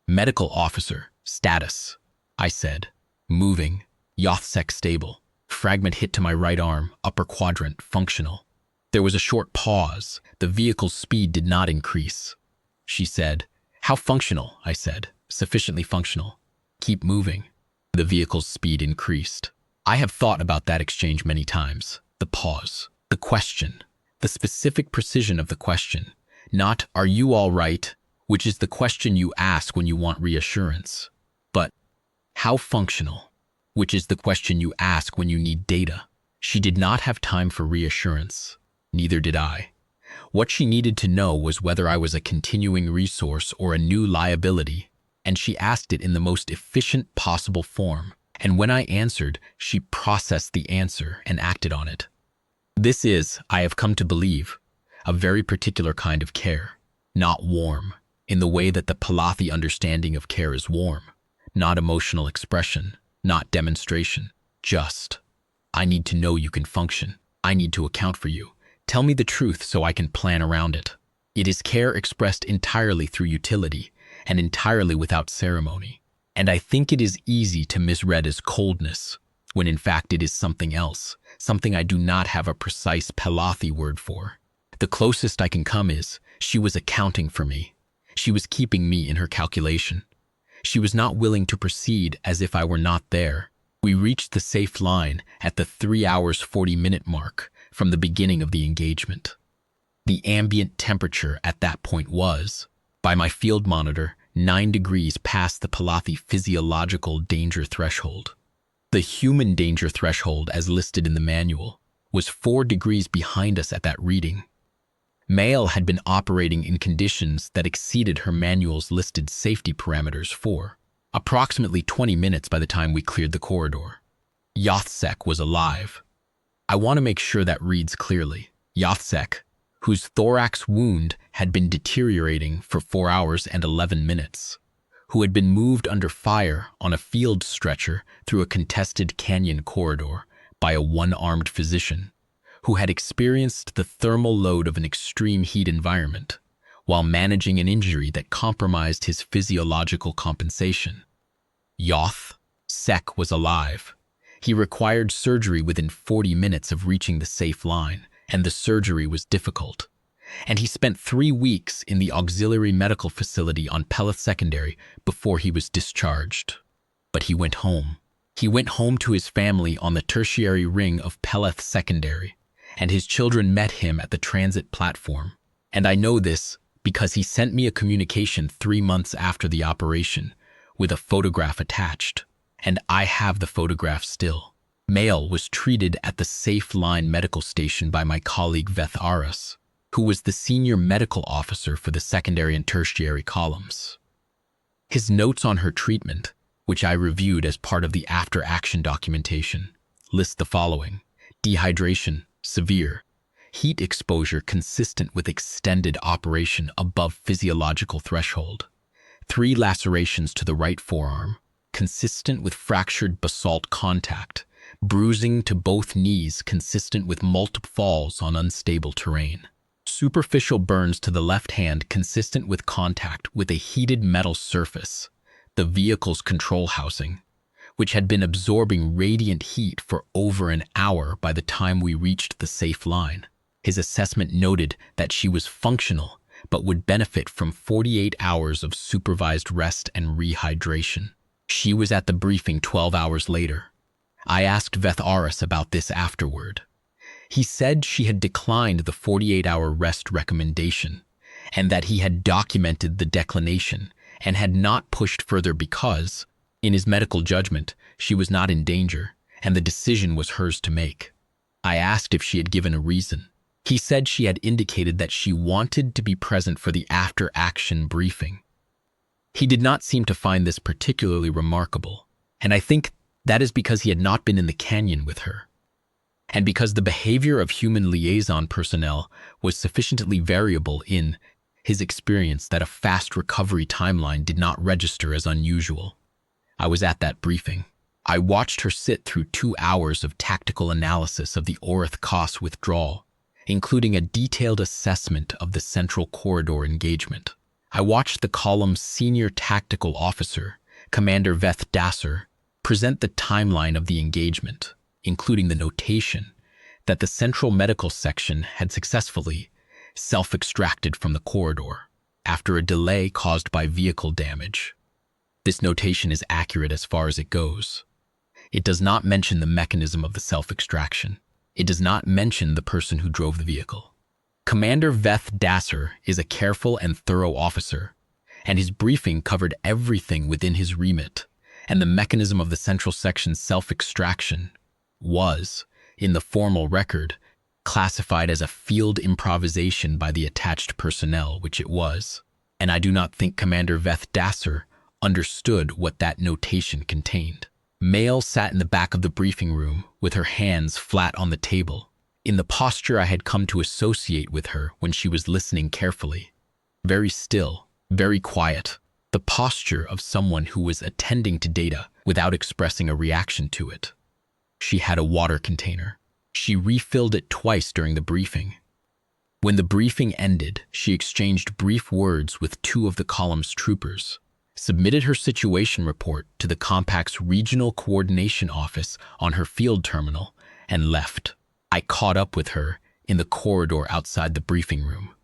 Speaker 1: "Medical officer, status." I said, "Moving. Yothsek stable. Fragment hit to my right arm, upper quadrant, functional." There was a short pause. The vehicle's speed did not increase. She said, "How functional?" I said, "Sufficiently functional. Keep moving." The vehicle's speed increased. I have thought about that exchange many times. The pause, the question, the specific precision of the question, not "Are you all right?" which is the question you ask when you want reassurance, but "How functional?" which is the question you ask when you need data. She did not have time for reassurance. Neither did I. What she needed to know was whether I was a continuing resource or a new liability, and she asked it in the most efficient possible form. And when I answered, she processed the answer and acted on it. This is, I have come to believe, a very particular kind of care, not warm, in the way that the Pelathi understanding of care is warm, not emotional expression, not demonstration, just, I need to know you can function. I need to account for you. Tell me the truth so I can plan around it. It is care expressed entirely through utility and entirely without ceremony. And I think it is easy to misread as coldness, when in fact it is something else, something I do not have a precise Pelathi word for. The closest I can come is, she was accounting for me. She was keeping me in her calculation. She was not willing to proceed as if I were not there. We reached the safe line at the 3 hours 40-minute mark from the beginning of the engagement. The ambient temperature at that point was, by my field monitor, 9 degrees past the Pelathi physiological danger threshold. The human danger threshold, as listed in the manual, was 4 degrees behind us at that reading. Mael had been operating in conditions that exceeded her manual's listed safety parameters for approximately 20 minutes by the time we cleared the corridor. Yothsek was alive. I want to make sure that reads clearly. Yothsek, whose thorax wound had been deteriorating for 4 hours and 11 minutes, who had been moved under fire on a field stretcher through a contested canyon corridor by a one-armed physician, who had experienced the thermal load of an extreme heat environment while managing an injury that compromised his physiological compensation. Yoth-Sek was alive. He required surgery within 40 minutes of reaching the safe line, and the surgery was difficult. And he spent 3 weeks in the auxiliary medical facility on Pelathi Secondary before he was discharged. But he went home. He went home to his family on the tertiary ring of Pelathi Secondary, and his children met him at the transit platform. And I know this because he sent me a communication 3 months after the operation with a photograph attached, and I have the photograph still. Mael was treated at the Safe Line Medical Station by my colleague Deathworlders, who was the senior medical officer for the secondary and tertiary columns. His notes on her treatment, which I reviewed as part of the after-action documentation, list the following: dehydration, severe, heat exposure consistent with extended operation above physiological threshold, 3 lacerations to the right forearm, consistent with fractured basalt contact, bruising to both knees consistent with multiple falls on unstable terrain, superficial burns to the left hand consistent with contact with a heated metal surface, the vehicle's control housing, which had been absorbing radiant heat for over an hour by the time we reached the safe line. His assessment noted that she was functional, but would benefit from 48 hours of supervised rest and rehydration. She was at the briefing 12 hours later. I asked Deathworlders about this afterward. He said she had declined the 48-hour rest recommendation, and that he had documented the declination and had not pushed further because, in his medical judgment, she was not in danger, and the decision was hers to make. I asked if she had given a reason. He said she had indicated that she wanted to be present for the after-action briefing. He did not seem to find this particularly remarkable, and I think that is because he had not been in the canyon with her, and because the behavior of human liaison personnel was sufficiently variable in his experience that a fast recovery timeline did not register as unusual. I was at that briefing. I watched her sit through 2 hours of tactical analysis of the oreth-kaas withdrawal, including a detailed assessment of the central corridor engagement. I watched the column's senior tactical officer, Commander Veth Dasser, present the timeline of the engagement, including the notation that the central medical section had successfully self-extracted from the corridor after a delay caused by vehicle damage. This notation is accurate as far as it goes. It does not mention the mechanism of the self-extraction. It does not mention the person who drove the vehicle. Commander Veth Dasser is a careful and thorough officer, and his briefing covered everything within his remit, and the mechanism of the central section's self-extraction was, in the formal record, classified as a field improvisation by the attached personnel, which it was, and I do not think Commander Veth Dasser understood what that notation contained. Mael sat in the back of the briefing room with her hands flat on the table, in the posture I had come to associate with her when she was listening carefully. Very still, very quiet, the posture of someone who was attending to data without expressing a reaction to it. She had a water container. She refilled it twice during the briefing. When the briefing ended, she exchanged brief words with two of the column's troopers, submitted her situation report to the Compact's Regional Coordination Office on her field terminal, and left. I caught up with her in the corridor outside the briefing room.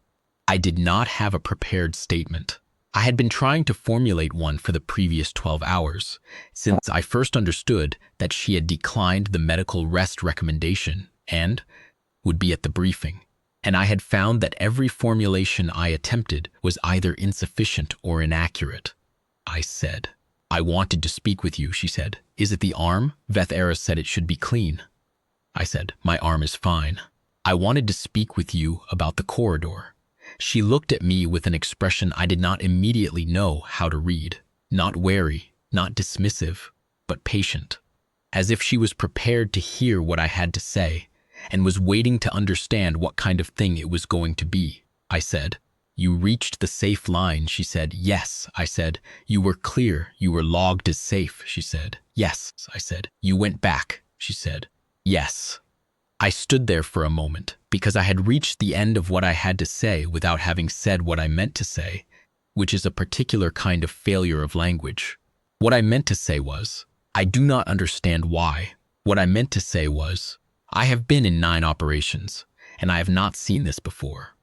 Speaker 1: I did not have a prepared statement. I had been trying to formulate one for the previous 12 hours, since I first understood that she had declined the medical rest recommendation and would be at the briefing. And I had found that every formulation I attempted was either insufficient or inaccurate. I said, "I wanted to speak with you," she said. "Is it the arm? Veth said it should be clean." I said, "My arm is fine. I wanted to speak with you about the corridor." She looked at me with an expression I did not immediately know how to read. Not wary, not dismissive, but patient. As if she was prepared to hear what I had to say, and was waiting to understand what kind of thing it was going to be. I said, "You reached the safe line," she said. "Yes," I said. "You were clear. You were logged as safe," she said. "Yes," I said. "You went back," she said. "Yes." I stood there for a moment, because I had reached the end of what I had to say without having said what I meant to say, which is a particular kind of failure of language. What I meant to say was, "I do not understand why." What I meant to say was, "I have been in 9 operations, and I have not seen this before."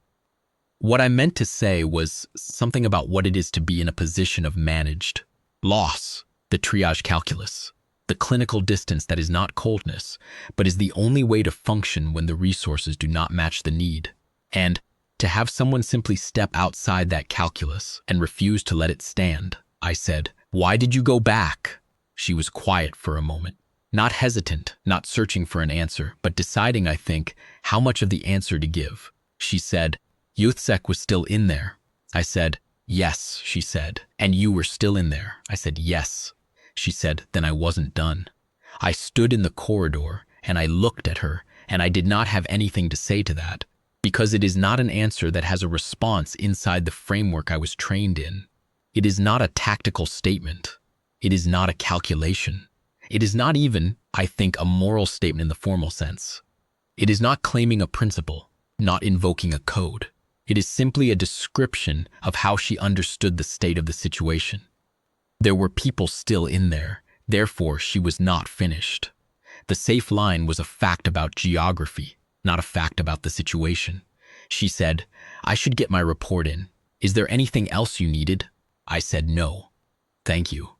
Speaker 1: What I meant to say was something about what it is to be in a position of managed loss, the triage calculus, the clinical distance that is not coldness, but is the only way to function when the resources do not match the need, and to have someone simply step outside that calculus and refuse to let it stand. I said, "Why did you go back?" She was quiet for a moment, not hesitant, not searching for an answer, but deciding, I think, how much of the answer to give. She said, "Youthsec was still in there." I said, "Yes," she said. "And you were still in there." I said, "Yes." She said, "Then I wasn't done." I stood in the corridor and I looked at her, and I did not have anything to say to that, because it is not an answer that has a response inside the framework I was trained in. It is not a tactical statement. It is not a calculation. It is not even, I think, a moral statement in the formal sense. It is not claiming a principle, not invoking a code. It is simply a description of how she understood the state of the situation. There were people still in there, therefore she was not finished. The safe line was a fact about geography, not a fact about the situation. She said, "I should get my report in. Is there anything else you needed?" I said, "No, thank you."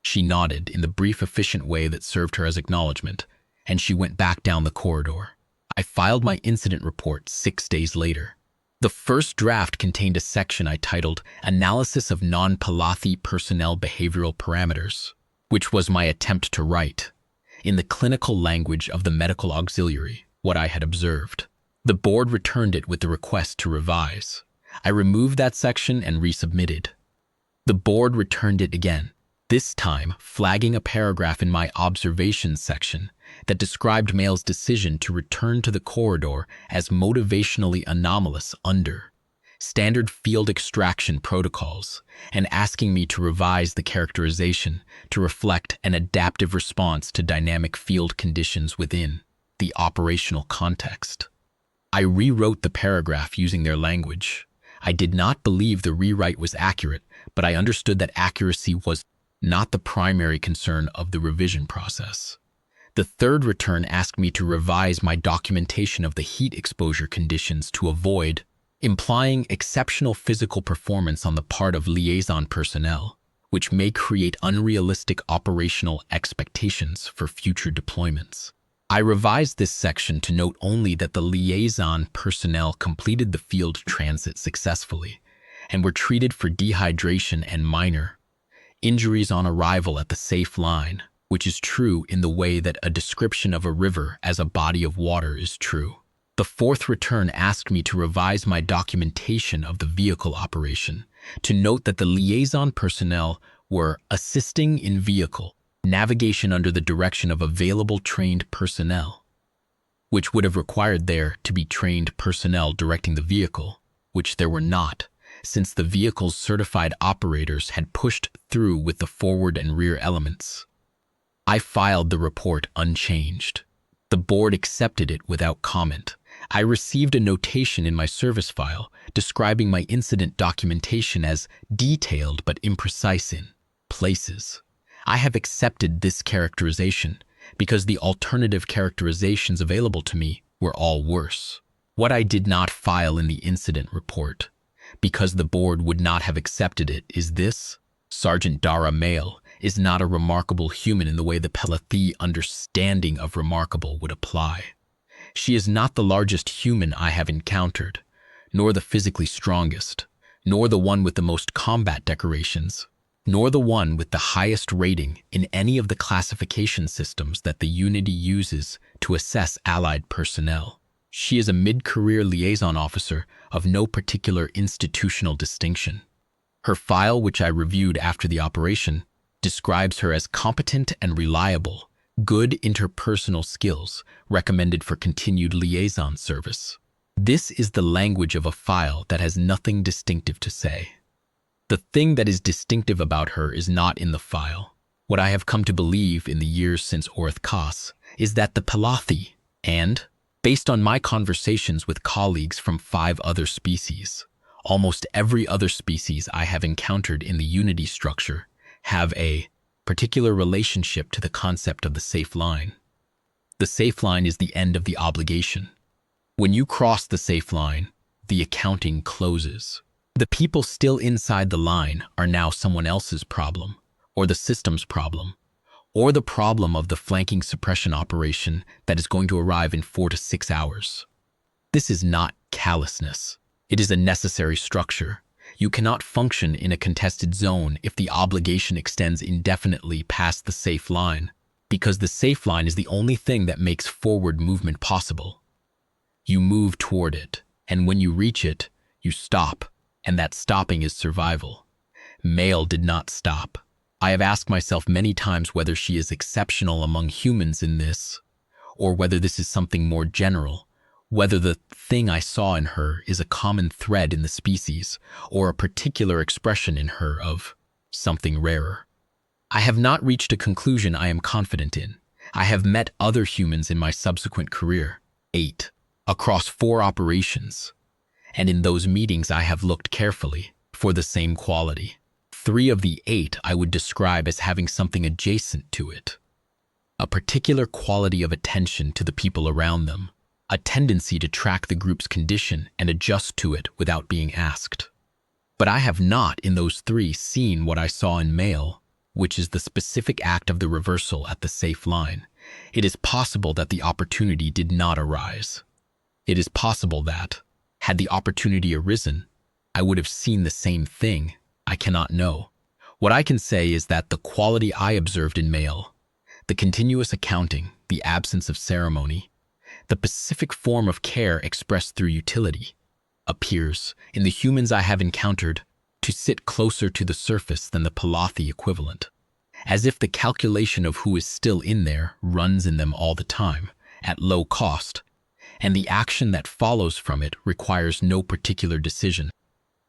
Speaker 1: She nodded in the brief, efficient way that served her as acknowledgement, and she went back down the corridor. I filed my incident report 6 days later. The first draft contained a section I titled Analysis of Non-Pelathi Personnel Behavioral Parameters, which was my attempt to write, in the clinical language of the medical auxiliary, what I had observed. The board returned it with the request to revise. I removed that section and resubmitted. The board returned it again, this time flagging a paragraph in my observations section that described Mael's decision to return to the corridor as motivationally anomalous under standard field extraction protocols, and asking me to revise the characterization to reflect an adaptive response to dynamic field conditions within the operational context. I rewrote the paragraph using their language. I did not believe the rewrite was accurate, but I understood that accuracy was not the primary concern of the revision process. The third return asked me to revise my documentation of the heat exposure conditions to avoid implying exceptional physical performance on the part of liaison personnel, which may create unrealistic operational expectations for future deployments. I revised this section to note only that the liaison personnel completed the field transit successfully and were treated for dehydration and minor injuries on arrival at the safe line, which is true in the way that a description of a river as a body of water is true. The fourth return asked me to revise my documentation of the vehicle operation, to note that the liaison personnel were assisting in vehicle navigation under the direction of available trained personnel, which would have required there to be trained personnel directing the vehicle, which there were not, since the vehicle's certified operators had pushed through with the forward and rear elements. I filed the report unchanged. The board accepted it without comment. I received a notation in my service file describing my incident documentation as detailed but imprecise in places. I have accepted this characterization because the alternative characterizations available to me were all worse. What I did not file in the incident report, because the board would not have accepted it, is this: Sergeant Dara Mael is not a remarkable human in the way the Pelathi understanding of remarkable would apply. She is not the largest human I have encountered, nor the physically strongest, nor the one with the most combat decorations, nor the one with the highest rating in any of the classification systems that the Unity uses to assess allied personnel. She is a mid-career liaison officer of no particular institutional distinction. Her file, which I reviewed after the operation, describes her as competent and reliable, good interpersonal skills recommended for continued liaison service. This is the language of a file that has nothing distinctive to say. The thing that is distinctive about her is not in the file. What I have come to believe in the years since oreth-kaas is that the Pelathi, and, based on my conversations with colleagues from 5 other species, almost every other species I have encountered in the Unity structure, have a particular relationship to the concept of the safe line. The safe line is the end of the obligation. When you cross the safe line, the accounting closes. The people still inside the line are now someone else's problem, or the system's problem, or the problem of the flanking suppression operation that is going to arrive in 4 to 6 hours. This is not callousness. It is a necessary structure. You cannot function in a contested zone if the obligation extends indefinitely past the safe line, because the safe line is the only thing that makes forward movement possible. You move toward it, and when you reach it, you stop, and that stopping is survival. Mael did not stop. I have asked myself many times whether she is exceptional among humans in this, or whether this is something more general, whether the thing I saw in her is a common thread in the species, or a particular expression in her of something rarer. I have not reached a conclusion I am confident in. I have met other humans in my subsequent career, 8, across 4 operations, and in those meetings I have looked carefully for the same quality. 3 of the 8 I would describe as having something adjacent to it, a particular quality of attention to the people around them, a tendency to track the group's condition and adjust to it without being asked. But I have not in those 3 seen what I saw in Mael, which is the specific act of the reversal at the safe line. It is possible that the opportunity did not arise. It is possible that, had the opportunity arisen, I would have seen the same thing. I cannot know. What I can say is that the quality I observed in Mael, the continuous accounting, the absence of ceremony, the pacific form of care expressed through utility, appears, in the humans I have encountered, to sit closer to the surface than the Pelathi equivalent, as if the calculation of who is still in there runs in them all the time, at low cost, and the action that follows from it requires no particular decision.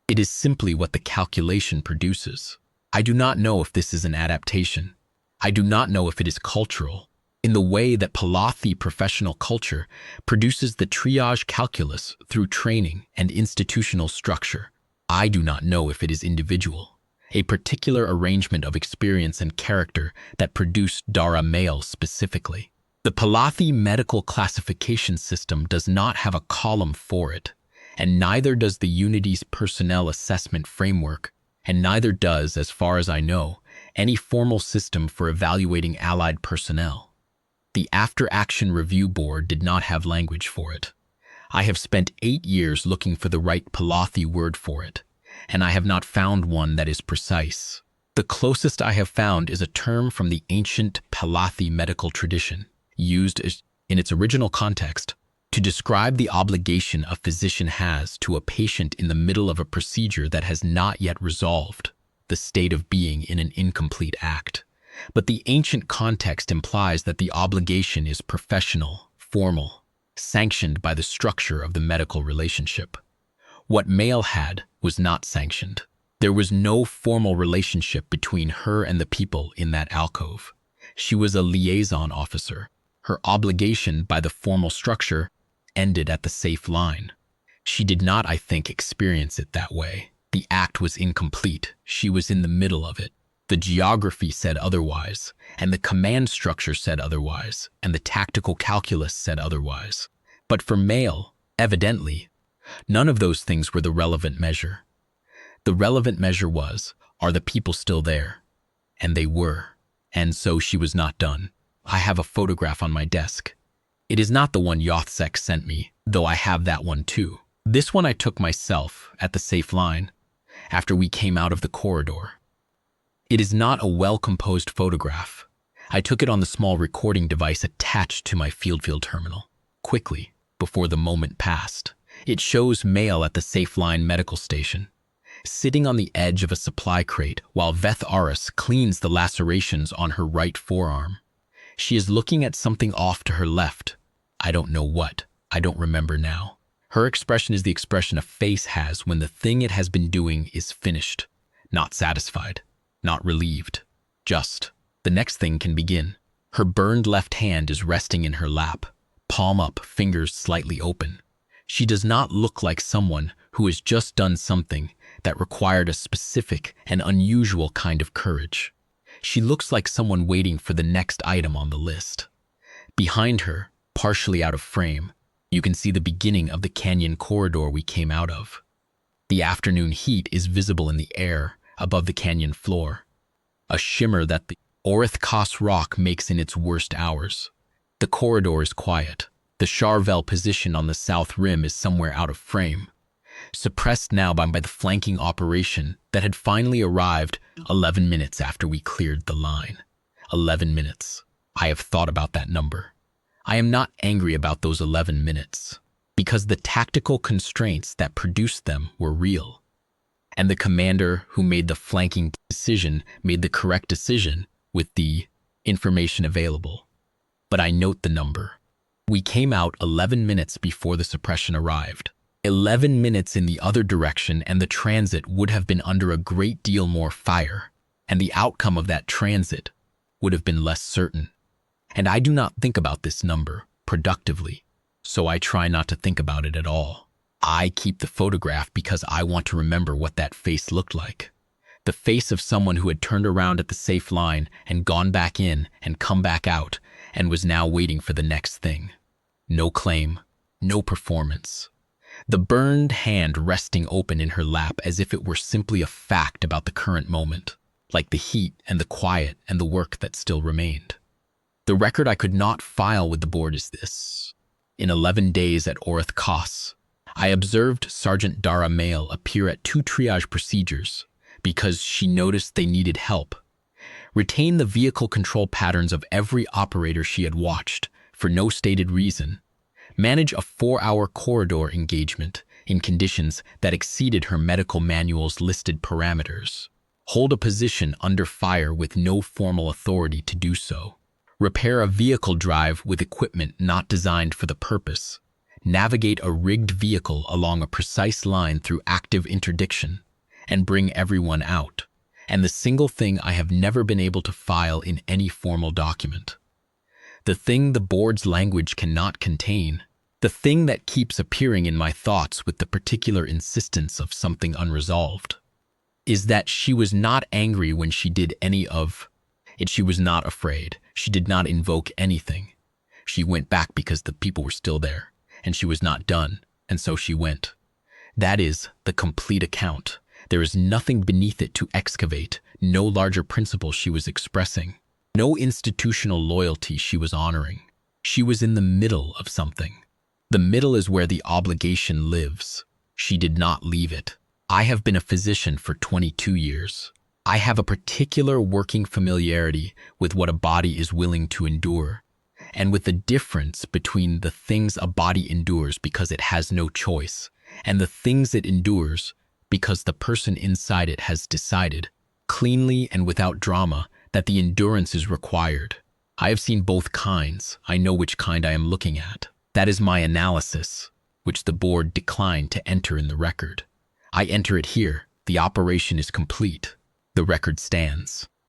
Speaker 1: It is simply what the calculation produces. I do not know if this is an adaptation. I do not know if it is cultural, in the way that Pelathi professional culture produces the triage calculus through training and institutional structure. I do not know if it is individual, a particular arrangement of experience and character that produced Dara Mael specifically. The Pelathi medical classification system does not have a column for it, and neither does the Unity's personnel assessment framework, and neither does, as far as I know, any formal system for evaluating allied personnel. The After-Action Review Board did not have language for it. I have spent 8 years looking for the right Pelathi word for it, and I have not found one that is precise. The closest I have found is a term from the ancient Pelathi medical tradition, used in its original context to describe the obligation a physician has to a patient in the middle of a procedure that has not yet resolved, the state of being in an incomplete act. But the ancient context implies that the obligation is professional, formal, sanctioned by the structure of the medical relationship. What Mael had was not sanctioned. There was no formal relationship between her and the people in that alcove. She was a liaison officer. Her obligation by the formal structure ended at the safe line. She did not, I think, experience it that way. The act was incomplete. She was in the middle of it. The geography said otherwise, and the command structure said otherwise, and the tactical calculus said otherwise. But for Mael, evidently, none of those things were the relevant measure. The relevant measure was, are the people still there? And they were. And so she was not done. I have a photograph on my desk. It is not the one Yothsek sent me, though I have that one too. This one I took myself at the safe line after we came out of the corridor. It is not a well-composed photograph. I took it on the small recording device attached to my field terminal. Quickly, before the moment passed, it shows Mael at the safe line medical station, sitting on the edge of a supply crate while Deathworlders cleans the lacerations on her right forearm. She is looking at something off to her left. I don't know what. I don't remember now. Her expression is the expression a face has when the thing it has been doing is finished. Not satisfied. Not relieved. Just. The next thing can begin. Her burned left hand is resting in her lap, palm up, fingers slightly open. She does not look like someone who has just done something that required a specific and unusual kind of courage. She looks like someone waiting for the next item on the list. Behind her, partially out of frame, you can see the beginning of the canyon corridor we came out of. The afternoon heat is visible in the air above the canyon floor, a shimmer that the oreth-kaas rock makes in its worst hours. The corridor is quiet. The Shar-Vel position on the south rim is somewhere out of frame, suppressed now by the flanking operation that had finally arrived 11 minutes after we cleared the line. 11 minutes. I have thought about that number. I am not angry about those 11 minutes, because the tactical constraints that produced them were real. And the commander who made the flanking decision made the correct decision with the information available. But I note the number. We came out 11 minutes before the suppression arrived. 11 minutes in the other direction and the transit would have been under a great deal more fire, and the outcome of that transit would have been less certain. And I do not think about this number productively, so I try not to think about it at all. I keep the photograph because I want to remember what that face looked like. The face of someone who had turned around at the safe line and gone back in and come back out and was now waiting for the next thing. No claim, no performance. The burned hand resting open in her lap as if it were simply a fact about the current moment, like the heat and the quiet and the work that still remained. The record I could not file with the board is this. In 11 days at oreth-kaas, I observed Sergeant Dara Mael appear at 2 triage procedures because she noticed they needed help, retain the vehicle control patterns of every operator she had watched for no stated reason, manage a 4-hour corridor engagement in conditions that exceeded her medical manual's listed parameters, hold a position under fire with no formal authority to do so, repair a vehicle drive with equipment not designed for the purpose, navigate a rigged vehicle along a precise line through active interdiction, and bring everyone out, and the single thing I have never been able to file in any formal document. The thing the board's language cannot contain, the thing that keeps appearing in my thoughts with the particular insistence of something unresolved, is that she was not angry when she did any of it. She was not afraid. She did not invoke anything. She went back because the people were still there, and she was not done, and so she went. That is the complete account. There is nothing beneath it to excavate, no larger principle she was expressing, no institutional loyalty she was honoring. She was in the middle of something. The middle is where the obligation lives. She did not leave it. I have been a physician for 22 years. I have a particular working familiarity with what a body is willing to endure, and with the difference between the things a body endures because it has no choice, and the things it endures because the person inside it has decided, cleanly and without drama, that the endurance is required. I have seen both kinds. I know which kind I am looking at. That is my analysis, which the board declined to enter in the record. I enter it here. The operation is complete. The record stands.